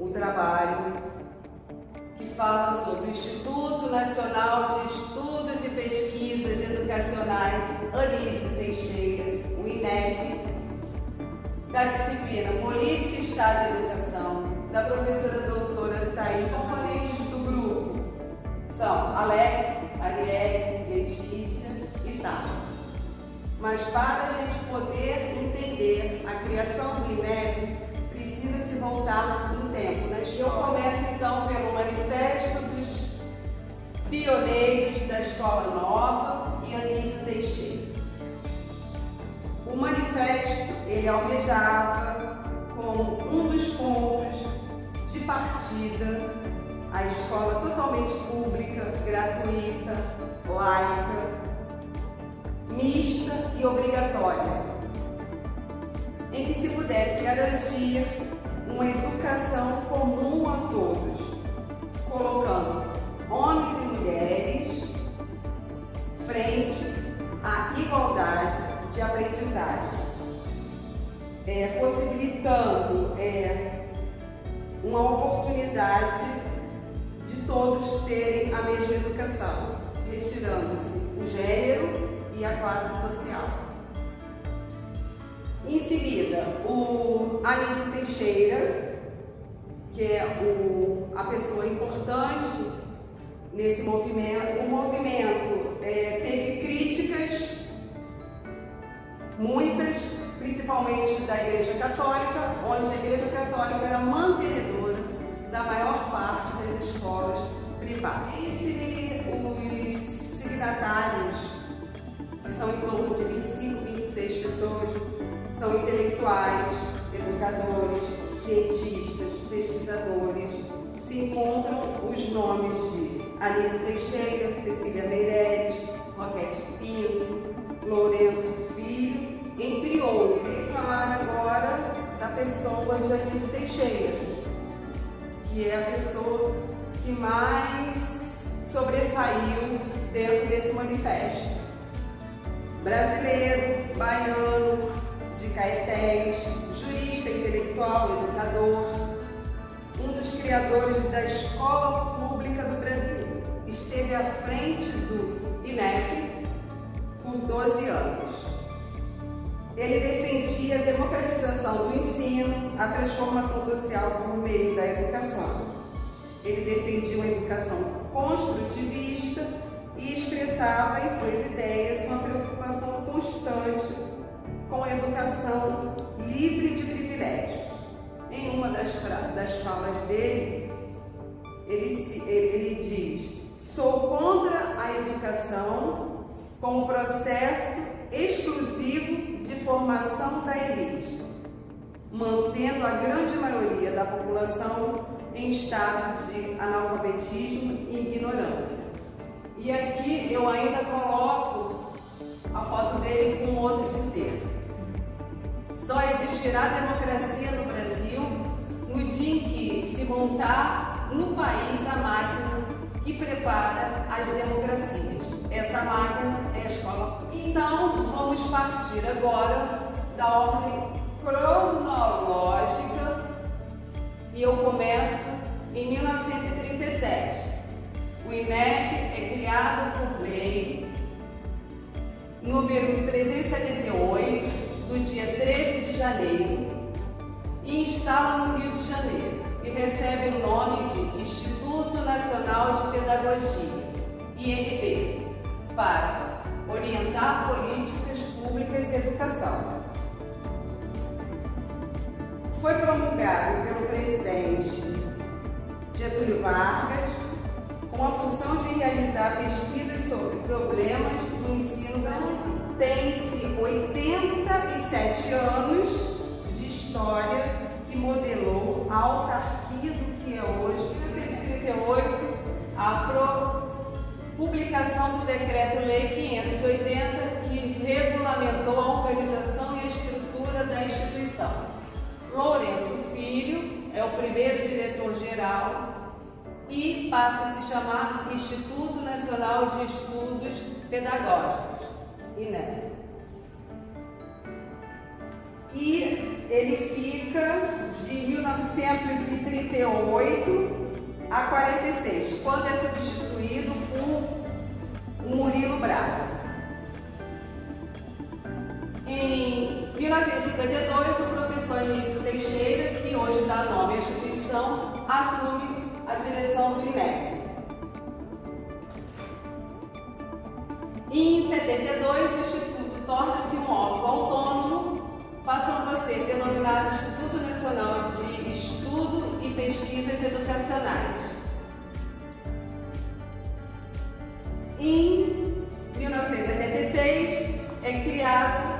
um trabalho que fala sobre o Instituto Nacional de Estudos e Pesquisas Educacionais Anísio Teixeira, o INEP, da disciplina Política e Estado da Educação, da professora doutora Thaís. Componentes do grupo são Alex, Arielle, Letícia e Tata. Mas para a gente poder entender a criação do INEP, precisa se voltar no tempo. Eu começo então pelo Manifesto dos Pioneiros da Escola Nova e Anísio Teixeira. O manifesto, ele almejava como um dos pontos de partida a escola totalmente pública, gratuita, laica, mista e obrigatória, em que se pudesse garantir uma educação comum a todos, colocando homens e mulheres frente à igualdade de aprendizagem, possibilitando uma oportunidade de todos terem a mesma educação, retirando-se o gênero e a classe social. Em seguida, o Anísio Teixeira, que é a pessoa importante nesse movimento. O movimento teve críticas, muitas, principalmente da Igreja Católica, onde a Igreja Católica era mantenedora da maior parte das escolas privadas. Entre os signatários, que são em torno de 25, 26 pessoas, são intelectuais, educadores, cientistas, pesquisadores. Se encontram os nomes de Anísio Teixeira, Cecília Meirelles, Roquete Pinto, Lourenço Filho, entre outros. Irei falar agora da pessoa de Anísio Teixeira, que é a pessoa que mais sobressaiu dentro desse manifesto. Brasileiro, baiano, de Caetés, jurista, intelectual, educador, um dos criadores da Escola Pública do Brasil. Esteve à frente do INEP por 12 anos. Ele defendia a democratização do ensino, a transformação social por meio da educação. Ele defendia uma educação construtivista e expressava em suas ideias uma preocupação constante com a educação livre de privilégios. Em uma das falas dele, ele diz: sou contra a educação como processo exclusivo de formação da elite, mantendo a grande maioria da população em estado de analfabetismo e ignorância. E aqui eu ainda coloco a foto dele com outro dizer: só existirá democracia no Brasil no dia em que se montar no país a máquina que prepara as democracias. Essa máquina é a escola. Então, vamos partir agora da ordem cronológica e eu começo em 1937. O INEP é criado por lei número 378, do dia 13 de janeiro, e instala no Rio de Janeiro, e recebe o nome de Instituto Nacional de Pedagogia, INP, para orientar políticas públicas e educação. Foi promulgado pelo presidente Getúlio Vargas, com a função de realizar pesquisas sobre problemas do ensino brasileiro. Tem-se 87 anos de história que modelou a autarquia do que é hoje. Em 1938, a publicação do Decreto-Lei 580, que regulamentou a organização e a estrutura da instituição. Lourenço Filho é o primeiro diretor-geral e passa a se chamar Instituto Nacional de Estudos Pedagógicos, INEP. E ele fica de 1939 38 a 46, quando é substituído por Murilo Braga. Em 1952, o professor Anísio Teixeira, que hoje dá nome à instituição, assume a direção do INEP. Em 72, o Instituto torna-se um órgão autônomo, passando a ser denominado Instituto Nacional de Estudo e Pesquisas Educacionais. Em 1976, é criado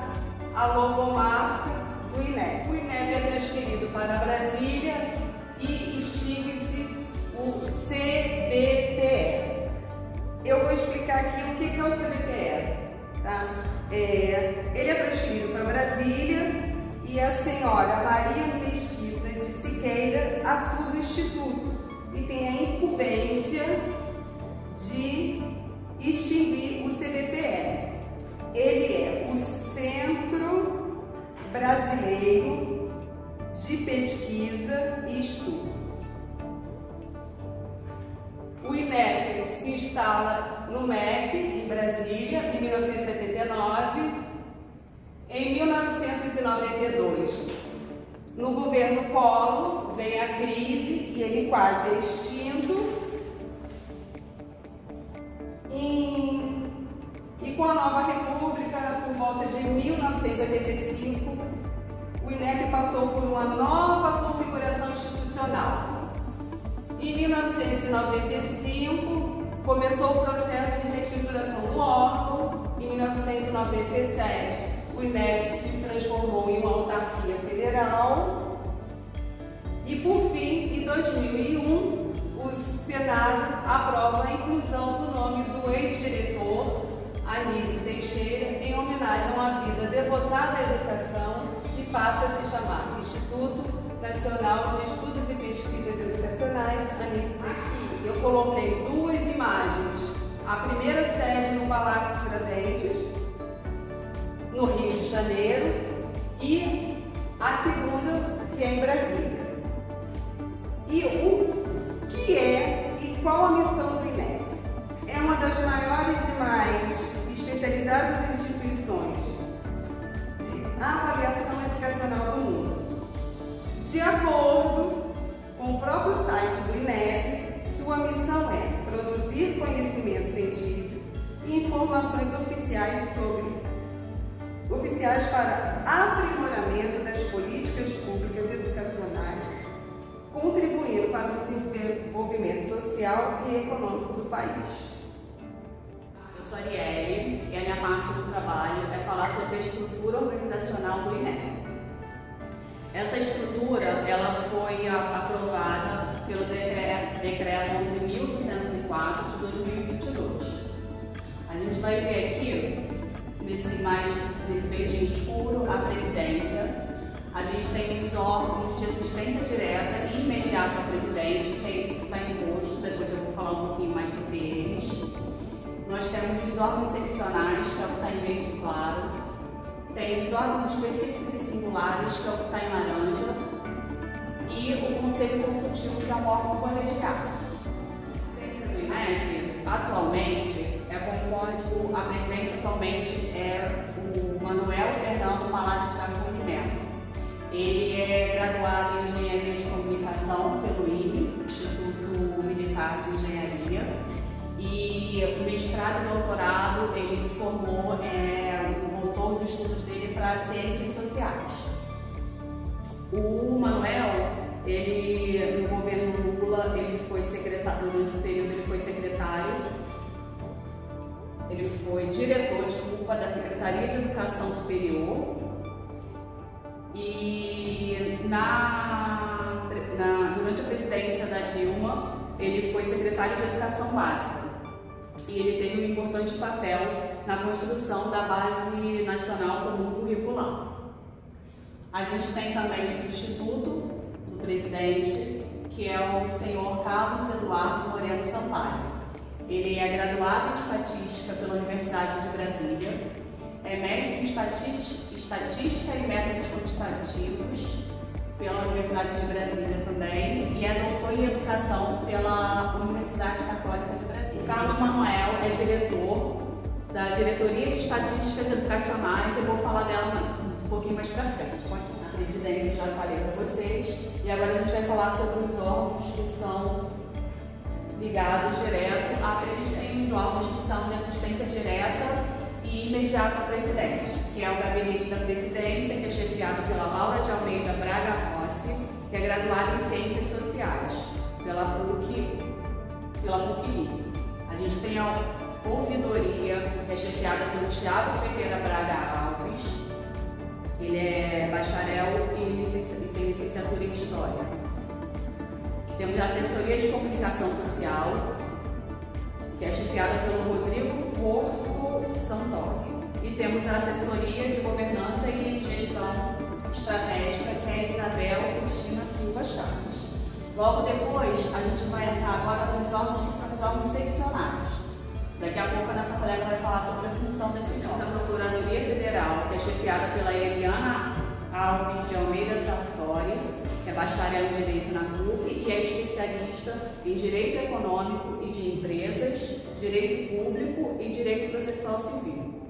a logomarca do INEP. O INEP é transferido para Brasília e extingue-se o CBPE. Eu vou explicar aqui o que é o CBPE. Tá? Ele é transferido para Brasília e a senhora Maria Mesquita de Siqueira assume o Instituto e tem a incumbência de extinguir o CBPE. Ele é o Centro Brasileiro de Pesquisa e Estudo. O INEP se instala no MEC, em Brasília, em 1979. Em 1992, no governo Collor, vem a crise e ele quase é extinto. E com a nova república, por volta de 1985, o INEP passou por uma nova configuração institucional. Em 1995, começou o processo de reestruturação do órgão. Em 1997, o INEP se transformou em uma autarquia federal. E, por fim, em 2001, o Senado aprova a inclusão do nome do ex-diretor Anísio Teixeira em homenagem a uma vida devotada à educação e passa a se chamar Instituto Nacional de Estudos e Pesquisas Educacionais Anísio Teixeira. Eu coloquei duas imagens. A primeira sede no Palácio Tiradentes, no Rio de Janeiro, e a segunda que é em Brasília. E o que é e qual a missão do INEP? É uma das maiores e mais especializadas instituições de avaliação educacional do mundo. De acordo com o próprio site do INEP, sua missão é produzir conhecimento científico e informações oficiais para aprimoramento das políticas públicas educacionais, contribuindo para o desenvolvimento social e econômico do país. Eu sou a Arielle e a minha parte do trabalho é falar sobre a estrutura organizacional do INEP. Essa estrutura ela foi aprovada pelo Decreto 11.204 de 2022. A gente vai ver aqui, nesse verdinho escuro, a presidência. A gente tem os órgãos de assistência direta e imediata ao presidente, que é isso que está em rosto, depois eu vou falar um pouquinho mais sobre eles. Nós temos os órgãos seccionais, que é o que está em verde claro. Tem os órgãos específicos e singulares, que é o que está em laranja. E o Conselho Consultivo, que é um órgão colegiado. A presidência do INEP, atualmente, a presidência atualmente é o Manuel Fernando Palácio da Cunha Neto. Ele é graduado em Engenharia de Comunicação pelo IME, Instituto Militar de Engenharia, e o mestrado e doutorado ele se formou, voltou os estudos dele para Ciências Sociais. O Manuel, no governo Lula, ele foi secretário, durante um período ele foi diretor da Secretaria de Educação Superior. E durante a presidência da Dilma, ele foi secretário de Educação Básica. E ele teve um importante papel na construção da Base Nacional Comum Curricular. A gente tem também o substituto do presidente, que é o senhor Carlos Eduardo Moreno Sampaio. Ele é graduado em Estatística pela Universidade de Brasília, é mestre em Estatística e Métodos Quantitativos pela Universidade de Brasília também, e é doutor em educação pela Universidade Católica de Brasília. O Carlos Manuel é diretor da Diretoria de Estatísticas Educacionais. Eu vou falar dela um pouquinho mais pra frente. A presidência já falei para vocês. E agora a gente vai falar sobre os órgãos que são ligados direto à presidência. Os órgãos que são de assistência direta e imediata ao presidente, que é o Gabinete da Presidência, que é chefiado pela Laura de Almeida Braga Rossi, que é graduada em Ciências Sociais pela PUC-Rio. A gente tem a Ouvidoria, que é chefiada pelo Thiago Ferreira Braga Alves. Ele é bacharel e tem licenciatura em História. Temos a Assessoria de Comunicação Social, que é chefiada pelo Rodrigo Porto Santoro. E temos a Assessoria de Governança e Gestão Estratégica, que é a Isabel Cristina Silva Chaves. Logo depois, a gente vai entrar agora nos órgãos que são os órgãos seccionários. Daqui a pouco a nossa colega vai falar sobre a função desses órgãos. A Procuradoria Federal, que é chefiada pela Eliana Alves de Almeida Sartori, que é bacharel em Direito na PUC e que é especialista em Direito Econômico e de Empresas, Direito Público e Direito Processual Civil.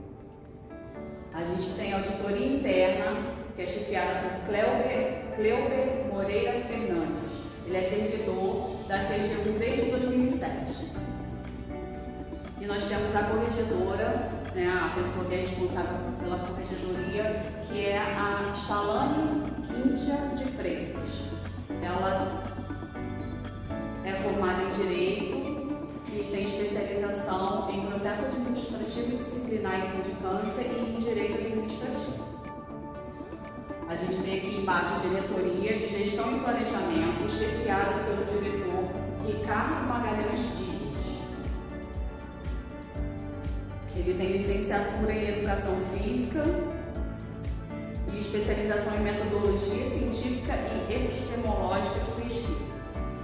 A gente tem a Auditoria Interna, que é chefiada por Cleuber Moreira Fernandes. Ele é servidor da CGU desde 2007. E nós temos a corregedora, né, a pessoa que é responsável pela corregedoria, que é a Shalane Quintia de Freitas. Ela é formada em Direito e tem especialização em Processo Administrativo e Disciplinar e Sindicância e em Direito Administrativo. A gente tem aqui embaixo a Diretoria de Gestão e Planejamento, chefiada pelo diretor Ricardo Magalhães Dias. Ele tem licenciatura em Educação Física e especialização em Metodologia Científica e Epistemológica de Pesquisa.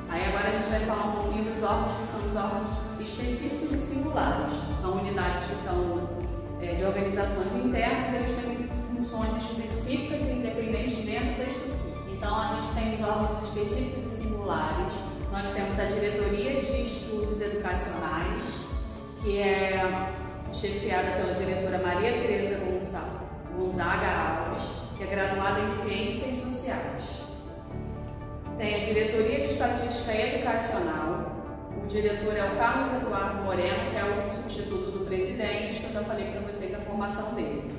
Aí agora a gente vai falar um pouquinho dos órgãos que são os órgãos específicos e singulares. São unidades que são de organizações internas, eles têm funções específicas e independentes dentro da estrutura. Então a gente tem os órgãos específicos e singulares. Nós temos a Diretoria de Estudos Educacionais, que é chefiada pela diretora Maria Tereza Gonzaga Alves, que é graduada em Ciências Sociais. Tem a Diretoria de Estatística Educacional. O diretor é o Carlos Eduardo Moreno, que é o substituto do presidente, que eu já falei para vocês a formação dele.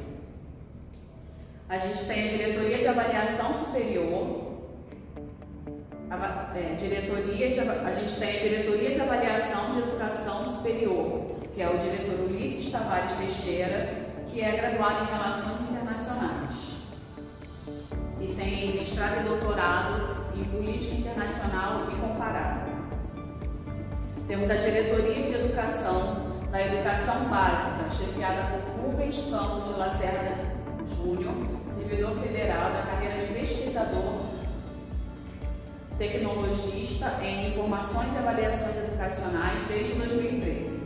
A gente tem a Diretoria de Avaliação Superior. A gente tem a Diretoria de Avaliação de Educação Superior, que é o diretor Ulisses Tavares Teixeira, que é graduado em Relações Internacionais. E tem mestrado e doutorado em Política Internacional e Comparada. Temos a Diretoria de Educação da Educação Básica, chefiada por Rubens Campos de Lacerda Júnior, servidor federal da carreira de pesquisador tecnologista em Informações e Avaliações Educacionais desde 2013.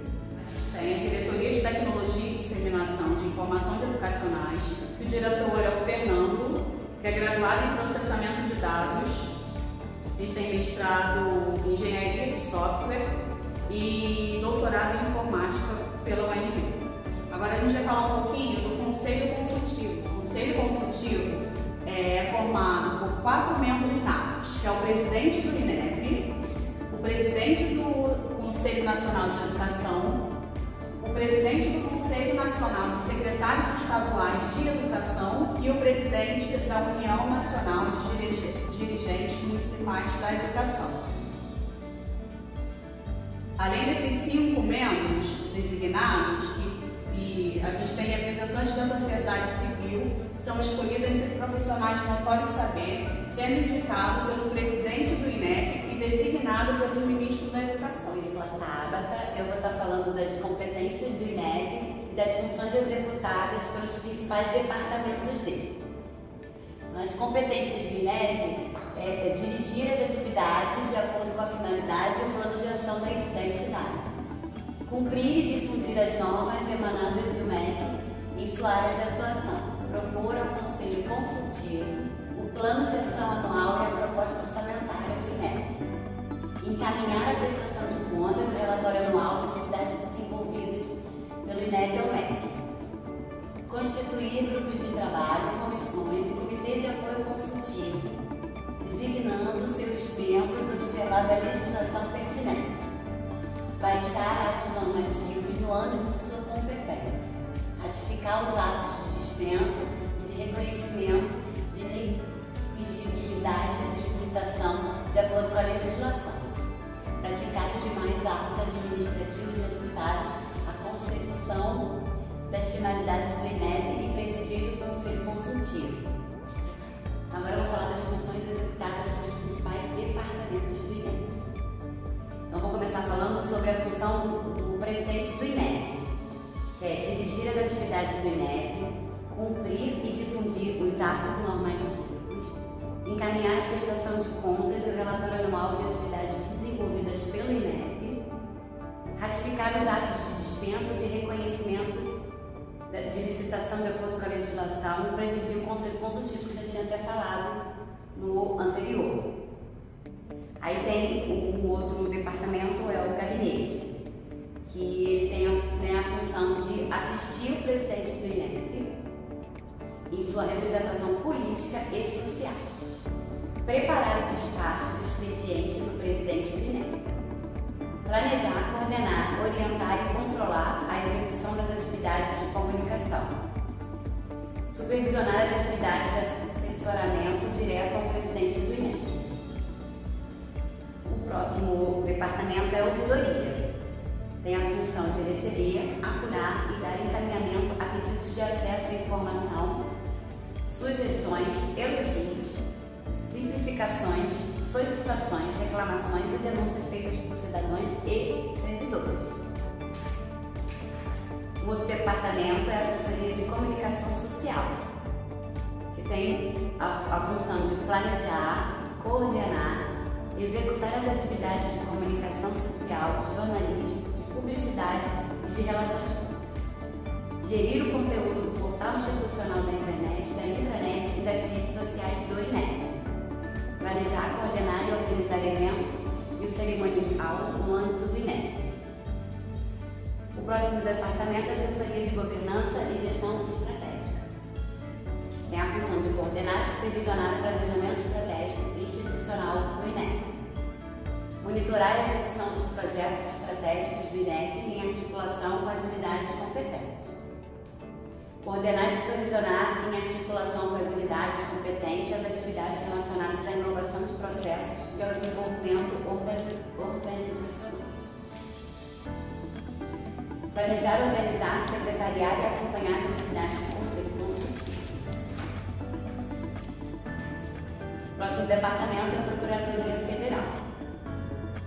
Tem a Diretoria de Tecnologia e Disseminação de Informações Educacionais, que o diretor é o Fernando, que é graduado em Processamento de Dados e tem mestrado em Engenharia de Software e doutorado em Informática pela UNB. Agora a gente vai falar um pouquinho do Conselho Consultivo. O Conselho Consultivo é formado por 4 membros natos, que é o presidente do INEP, o presidente do Conselho Nacional de Educação, o presidente do Conselho Nacional de Secretários Estaduais de Educação e o presidente da União Nacional de Dirigentes Municipais da Educação. Além desses 5 membros designados, e a gente tem representantes da sociedade civil, que são escolhidos entre profissionais de notório saber, sendo indicado pelo presidente do INEP e designado pelo ministro da Educação. Eu sou a Tabata, eu vou estar falando das competências do INEP e das funções executadas pelos principais departamentos dele. As competências do INEP é dirigir as atividades de acordo com a finalidade e o plano de ação da entidade, cumprir e difundir as normas emanantes do MEC em sua área de atuação, propor ao Conselho Consultivo o plano de ação anual e a proposta orçamentária do INEP. executivo, designando seus membros observando a legislação pertinente. Baixar atos normativos no âmbito de sua competência. Ratificar os atos de dispensa e de reconhecimento de inexigibilidade de licitação de acordo com a legislação. Praticar os demais atos administrativos necessários à consecução das finalidades do INEP e presidir o Conselho Consultivo. Agora eu vou falar das funções executadas pelos principais departamentos do INEP. Então vou começar falando sobre a função do presidente do INEP, que é dirigir as atividades do INEP, cumprir e difundir os atos normativos, encaminhar a prestação de contas e o relatório anual de atividades desenvolvidas pelo INEP, ratificar os atos de dispensa de reconhecimento de licitação de acordo com a legislação, presidir o Conselho Consultivo, que eu já tinha até falado no anterior. Aí tem um outro departamento, é o gabinete, que ele tem a função de assistir o presidente do INEP em sua representação política e social, preparar o despacho do expediente do presidente do INEP, planejar, coordenar, orientar e controlar a execução das atividades de comunicação, supervisionar as atividades de assessoramento direto ao presidente do INEP. O próximo departamento é a ouvidoria. Tem a função de receber, apurar e dar encaminhamento a pedidos de acesso à informação, sugestões, elogios, simplificações, solicitações, reclamações e denúncias feitas por cidadãos e servidores. O outro departamento é a assessoria de comunicação social, que tem a função de planejar, coordenar, executar as atividades de comunicação social, de jornalismo, de publicidade e de relações públicas, gerir o conteúdo do portal institucional da internet, da intranet e das redes sociais do INEP, planejar, coordenar e organizar eventos e o cerimonial no âmbito do INEP. O próximo departamento é a assessoria de governança e gestão estratégica. Tem a função de coordenar e supervisionar o planejamento estratégico e institucional do INEP, monitorar a execução dos projetos estratégicos do INEP em articulação com as unidades competentes, coordenar e supervisionar em articulação com as unidades competentes as atividades relacionadas à inovação de processos e ao desenvolvimento organizacional. Planejar, organizar, secretariar e acompanhar as atividades do Conselho Consultivo. O próximo departamento é a Procuradoria Federal.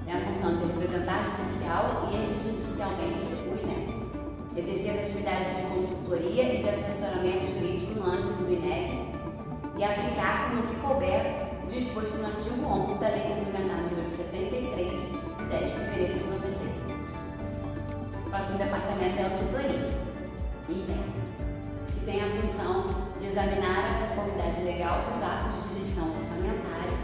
Tem a função de representar judicial e extrajudicialmente o INEP. Exercer as atividades de consultoria e de assessoramento jurídico no âmbito do INEP e aplicar, no que couber, o disposto no artigo 11 da Lei Complementar número 73, de 10 de fevereiro de 93. O próximo departamento é a Auditoria Interna, que tem a função de examinar a conformidade legal dos atos de gestão orçamentária,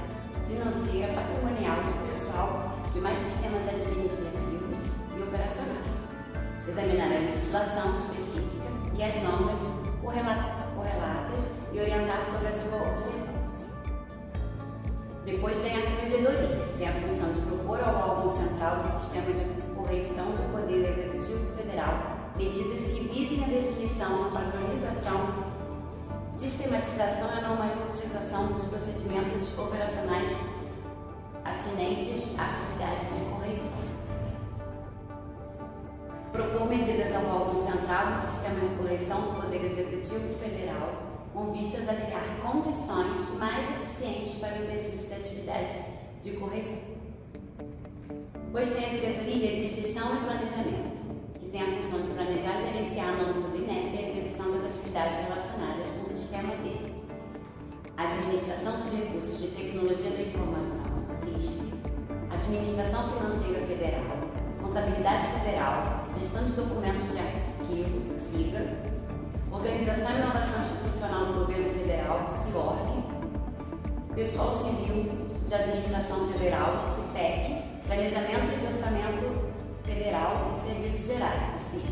financeira, patrimonial de pessoal de mais sistemas administrativos e operacionais. Examinar a legislação específica e as normas correlatas e orientar sobre a sua observância. Depois vem a Corregedoria, que tem a função de propor ao órgão central do sistema de correição do Poder Executivo Federal medidas que visem a definição, a padronização, sistematização e a normatização dos procedimentos operacionais atinentes à atividade de correição. Propor medidas ao órgão central do sistema de correição do Poder Executivo Federal com vistas a criar condições mais eficientes para o exercício da atividade de correição. Pois tem a Diretoria de Gestão e Planejamento, que tem a função de planejar e gerenciar no âmbito do INEP a execução das atividades relacionadas com o sistema de Administração dos Recursos de Tecnologia da Informação, SISP, Administração Financeira Federal, Contabilidade Federal, Gestão de Documentos de Arquivo, SIGA, Organização e Inovação Institucional do Governo Federal, CIORG, Pessoal Civil de Administração Federal, CIPEC, Planejamento de Orçamento Federal e Serviços Gerais, o SIG.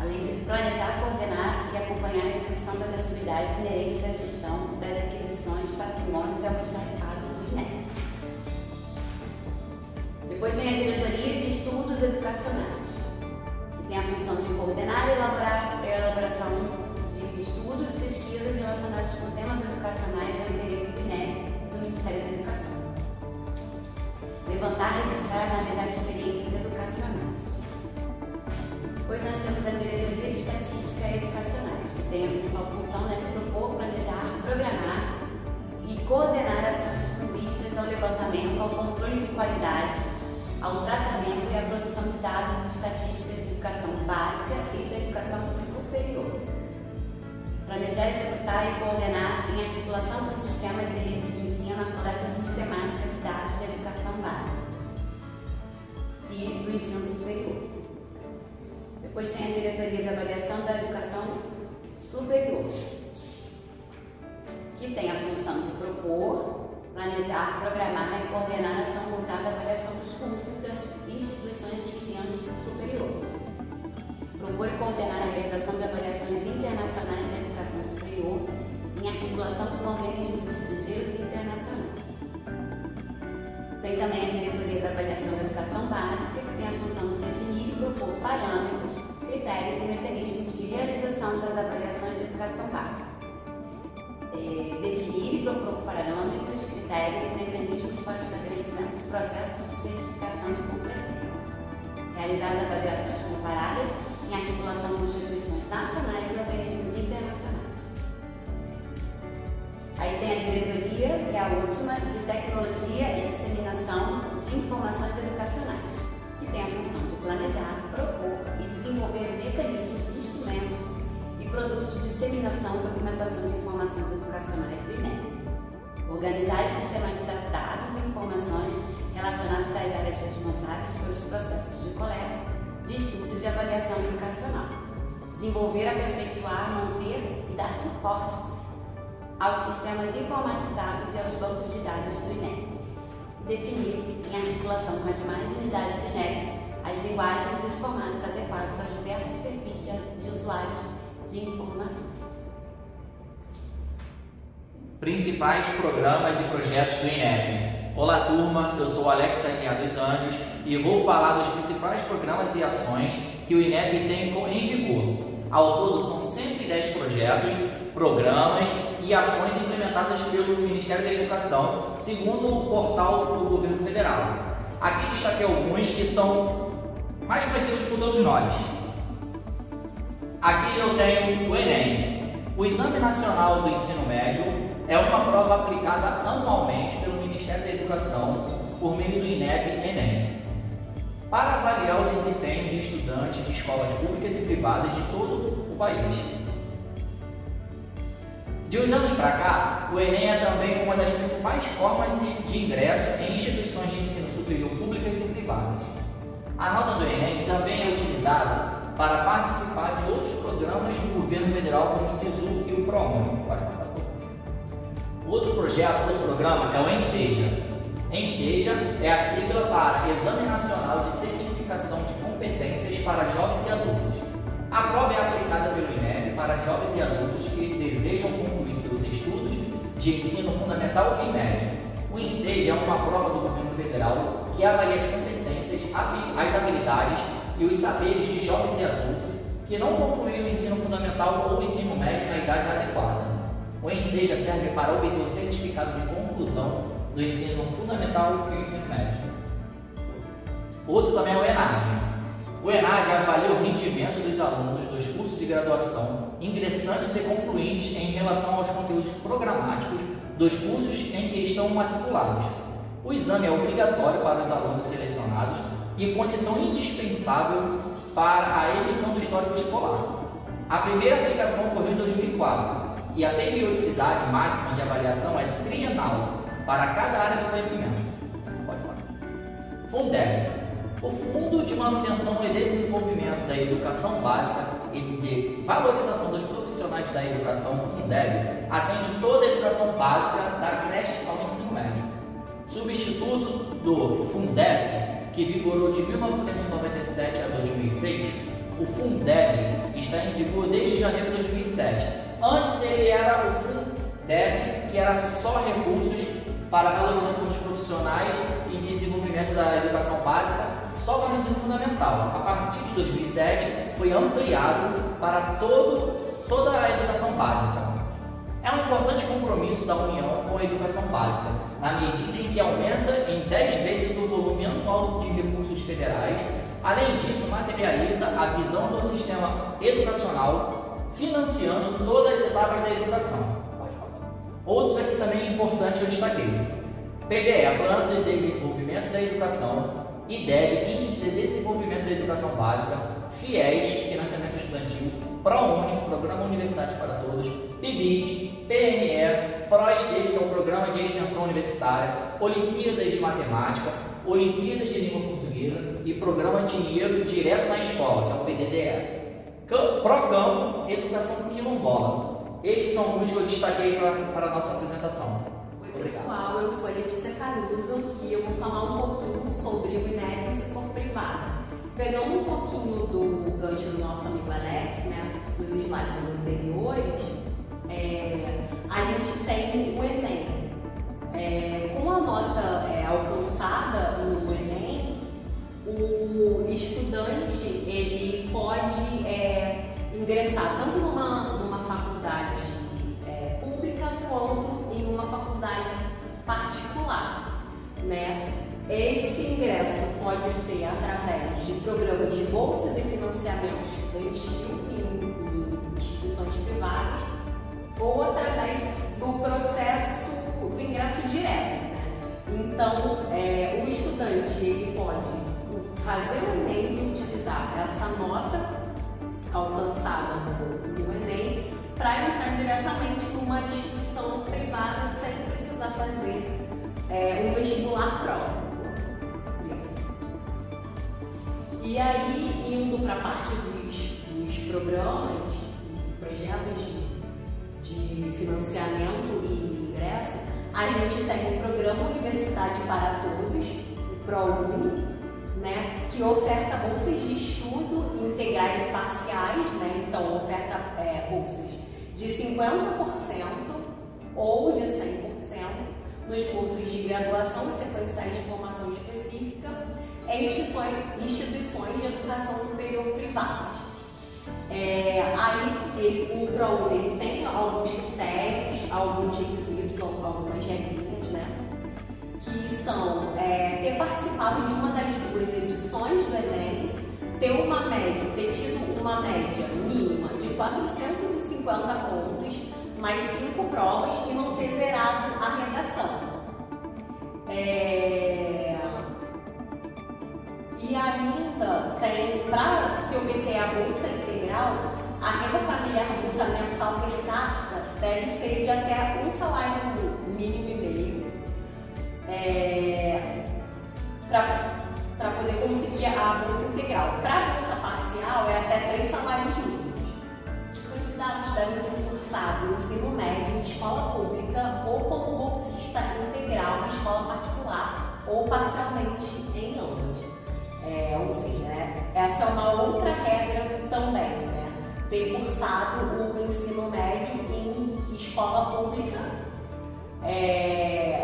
além de planejar, coordenar e acompanhar a execução das atividades inerentes à gestão das aquisições, patrimônios e almoxarifado do INEP. Depois vem a Diretoria de Estudos Educacionais, que tem a função de coordenar e elaborar a elaboração de estudos e pesquisas relacionados com temas educacionais ao interesse do INEP e do Ministério da Educação. Levantar, registrar e analisar experiências educacionais. Depois nós temos a Diretoria de Estatística Educacionais, que tem a principal função de propor, planejar, programar e coordenar ações com vistas ao levantamento, ao controle de qualidade, ao tratamento e à produção de dados e estatísticas de educação básica e da educação superior. Planejar, executar e coordenar em articulação com sistemas e redes de ensino a coleta sistemática de dados da educação básica e do ensino superior. Depois tem a Diretoria de Avaliação da Educação Superior, que tem a função de propor, planejar, programar e coordenar a ação voltada à avaliação dos cursos das instituições de ensino superior. Propor e coordenar a realização de avaliações internacionais da educação superior em articulação com organismos estrangeiros e internacionais. Tem também a Diretoria da Avaliação da Educação Básica, que tem a função de definir e propor parâmetros, critérios e mecanismos de realização das avaliações da educação básica. Definir e propor parâmetros, critérios e mecanismos para o estabelecimento de processos de certificação de competências. Realizar as avaliações comparadas em articulação com instituições nacionais e organismos internacionais. Aí tem a Diretoria, que é a última, de Tecnologia e Disseminação de Informações Educacionais, que tem a função de planejar, propor e desenvolver mecanismos, instrumentos e produtos de disseminação e documentação de informações educacionais do INEP. Organizar e sistematizar dados e informações relacionadas às áreas responsáveis pelos processos de coleta, de estudos de avaliação educacional. Desenvolver, aperfeiçoar, manter e dar suporte aos sistemas informatizados e aos bancos de dados do INEP. Definir, em articulação com as demais unidades do INEP, as linguagens e os formatos adequados aos diversos perfis de usuários de informações. Principais programas e projetos do INEP. Olá turma, eu sou o Alex Aguiar dos Anjos e vou falar dos principais programas e ações que o INEP tem em vigor. Ao todo são 110 projetos, programas e ações implementadas pelo Ministério da Educação, segundo o portal do Governo Federal. Aqui destaquei alguns que são mais conhecidos por todos nós. Aqui eu tenho o Enem. O Exame Nacional do Ensino Médio é uma prova aplicada anualmente pelo Ministério da Educação por meio do INEP Enem, para avaliar o desempenho de estudantes de escolas públicas e privadas de todo o país. De uns anos para cá, o Enem é também uma das principais formas de ingresso em instituições de ensino superior públicas e privadas. A nota do Enem também é utilizada para participar de outros programas do governo federal, como o SISU e o ProUni. Pode passar por favor. Outro projeto, outro programa é o ENSEJA. ENSEJA é a sigla para Exame Nacional de Certificação de Competências para Jovens e Adultos. A prova é aplicada pelo INEP para jovens e adultos que desejam concluir seus estudos de ensino fundamental e médio. O ENSEJA é uma prova do governo federal que avalia as competências, as habilidades e os saberes de jovens e adultos que não concluíram o ensino fundamental ou o ensino médio na idade adequada. O ENSEJA serve para obter o certificado de conclusão do ensino fundamental e o ensino médio. Outro também é o ENAD. O ENAD avalia o rendimento dos alunos dos cursos de graduação, ingressantes e concluintes em relação aos conteúdos programáticos dos cursos em que estão matriculados. O exame é obrigatório para os alunos selecionados e condição indispensável para a emissão do histórico escolar. A primeira aplicação ocorreu em 2004 e a periodicidade máxima de avaliação é trienal para cada área do conhecimento. Pode passar. Fundeb. O Fundo de Manutenção e Desenvolvimento da Educação Básica e de Valorização dos Profissionais da Educação, Fundeb, atende toda a educação básica da creche ao ensino médio. Substituto do Fundef, que vigorou de 1997 a 2006, O Fundeb está em vigor desde janeiro de 2007. Antes ele era o Fundef, que era só recursos para a valorização dos profissionais e desenvolvimento da educação básica, só para o ensino fundamental. A partir de 2007 foi ampliado para toda a educação básica. É um importante compromisso da União com a educação básica, na medida em que aumenta em 10 vezes o volume anual de recursos federais. Além disso, materializa a visão do sistema educacional, financiando todas as etapas da educação. Pode passar. Outros aqui também importantes que eu destaquei: PDE, Plano de Desenvolvimento da Educação, IDEB, Índice de Desenvolvimento da Educação Básica, FIES, Financiamento Estudantil, ProUni, Programa Universidade para Todos, PIBID, PNE, ProESTEJ, que é o Programa de Extensão Universitária, Olimpíadas de Matemática, Olimpíadas de Língua Portuguesa e Programa Dinheiro Direto na Escola, que é o PDDE. PROCAM, Educação Quilombola. Esses são alguns que eu destaquei para a nossa apresentação. Oi pessoal, eu sou a Letícia Caruso e eu vou falar um pouquinho sobre o INEP e o setor privado. Pegando um pouquinho do gancho do nosso amigo Alex, né, nos slides anteriores, a gente tem o Enem. Com a nota alcançada no Enem, o estudante ele pode ingressar tanto numa faculdade pública quanto em uma faculdade particular, né? Esse ingresso pode ser através de programas de bolsas e financiamento estudantil em instituições privadas ou através do processo do ingresso direto, né? Então, o estudante ele pode fazer o Enem e utilizar essa nota alcançada no Enem para entrar diretamente numa instituição privada sem precisar fazer um vestibular próprio. E aí, indo para a parte dos programas, projetos de financiamento e ingresso, a gente tem o Programa Universidade para Todos, o ProUni, né, que oferta bolsas de estudo integrais e parciais, né, então oferta bolsas de 50% ou de 100% nos cursos de graduação e sequenciais de formação específica em instituições de educação superior privadas. Aí o ProUni ele tem alguns critérios, alguns requisitos, algumas regrinhas, né? Que são ter participado de uma das 2 edições do Enem, ter tido uma média mínima de 450 pontos, mais 5 provas e não ter zerado a redação. E ainda tem, para se obter a bolsa integral, a renda familiar bruta mensal per capita deve ser de até um salário mínimo e meio para poder conseguir a bolsa integral. Para a bolsa parcial é até 3 salários mínimos. Os candidatos devem ter cursado o ensino médio em escola pública ou como bolsista integral em escola particular ou parcialmente em ambas. Ou seja, essa é uma outra regra também, né? Ter cursado o ensino médio em escola pública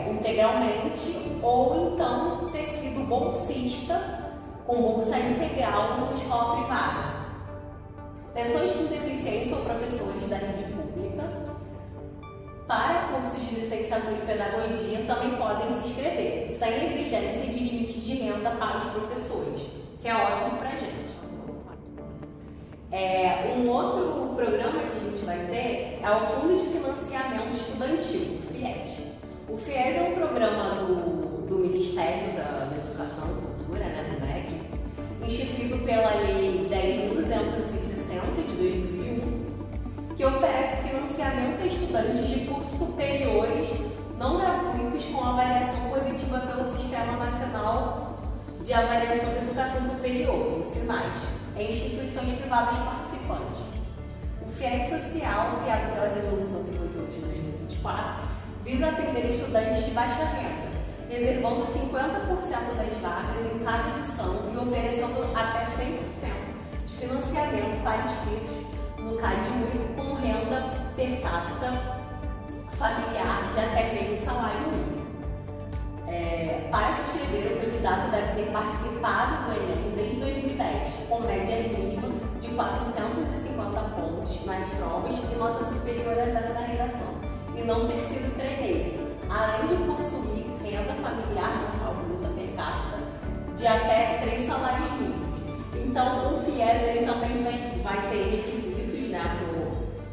integralmente ou então ter sido bolsista com bolsa integral numa escola privada. Pessoas com deficiência ou professores da rede pública para cursos de licenciatura em pedagogia também podem se inscrever, sem exigência de limite de renda para os professores, que é ótimo para a gente. Um outro programa que a gente vai ter é o Fundo de Financiamento Estudantil, o FIES. O FIES é um programa do Ministério da Educação e Cultura, né, do MEC, instituído pela Lei 10.260 de 2001, que oferece financiamento a estudantes de cursos superiores não gratuitos com avaliação positiva pelo Sistema Nacional de Avaliação da Educação Superior, o SINAES, em instituições privadas participantes. O FIES Social, criado pela Resolução 58 de 2024, visa atender estudantes de baixa renda, reservando 50% das vagas em cada edição e oferecendo até 100% de financiamento está inscritos no CadÚ com renda per capita familiar de até meio salário mínimo. Para se inscrever, o candidato deve ter participado do Enem desde 2010, com média mínima de 450 pontos nas provas e nota superior a 0 da redação, e não ter sido treineiro, além de possuir renda familiar mensal bruta per capita de até 3 salários mínimos. Então, o FIES ele também vai ter requisitos, né,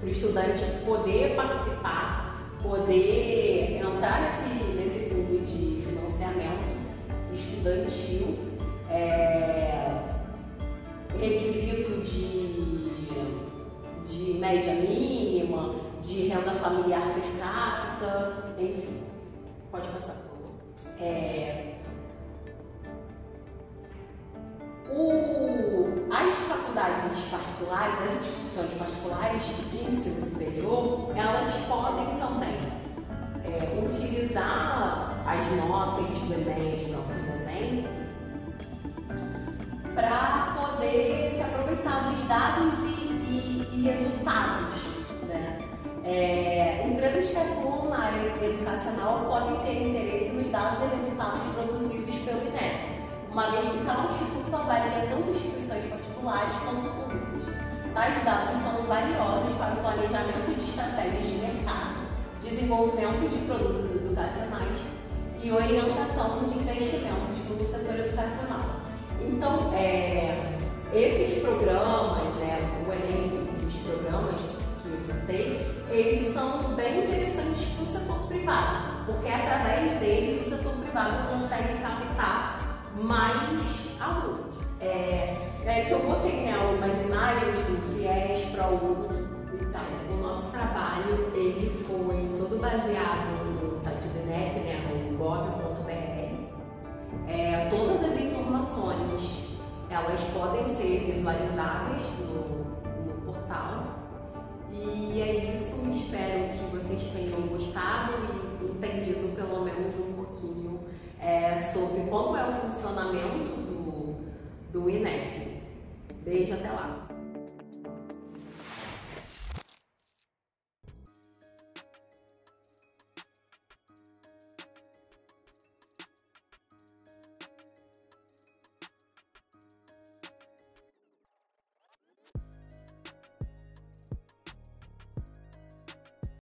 para o estudante poder participar, poder entrar nesse fundo de financiamento estudantil, requisito de média mínima, de renda familiar per capita, enfim. Pode passar, por favor. As faculdades particulares, as instituições particulares de ensino superior, elas podem também utilizar as notas do Enem, as provas do Enem, para poder se aproveitar dos dados e resultados, né? Empresas que atuam na área educacional podem ter interesse nos dados e resultados produzidos pelo INEP, uma vez que tal instituto avalia tanto instituições particulares quanto públicas. Tais dados são valiosos para o planejamento de estratégias de mercado, desenvolvimento de produtos educacionais e orientação de investimentos no setor educacional. Então, esses programas, né, o Enem, os programas que eu citei, eles são bem interessantes para o setor privado, porque através deles o setor privado consegue captar mais alunos. Que eu botei, né, algumas imagens do FIES, ProUni e tal. O nosso trabalho ele foi todo baseado no site do INEP, né, no gov.br. Todas as informações elas podem ser visualizadas no portal. E é isso, espero que vocês tenham gostado e entendido pelo menos um pouquinho sobre como é o funcionamento do INEP. Beijo, até lá!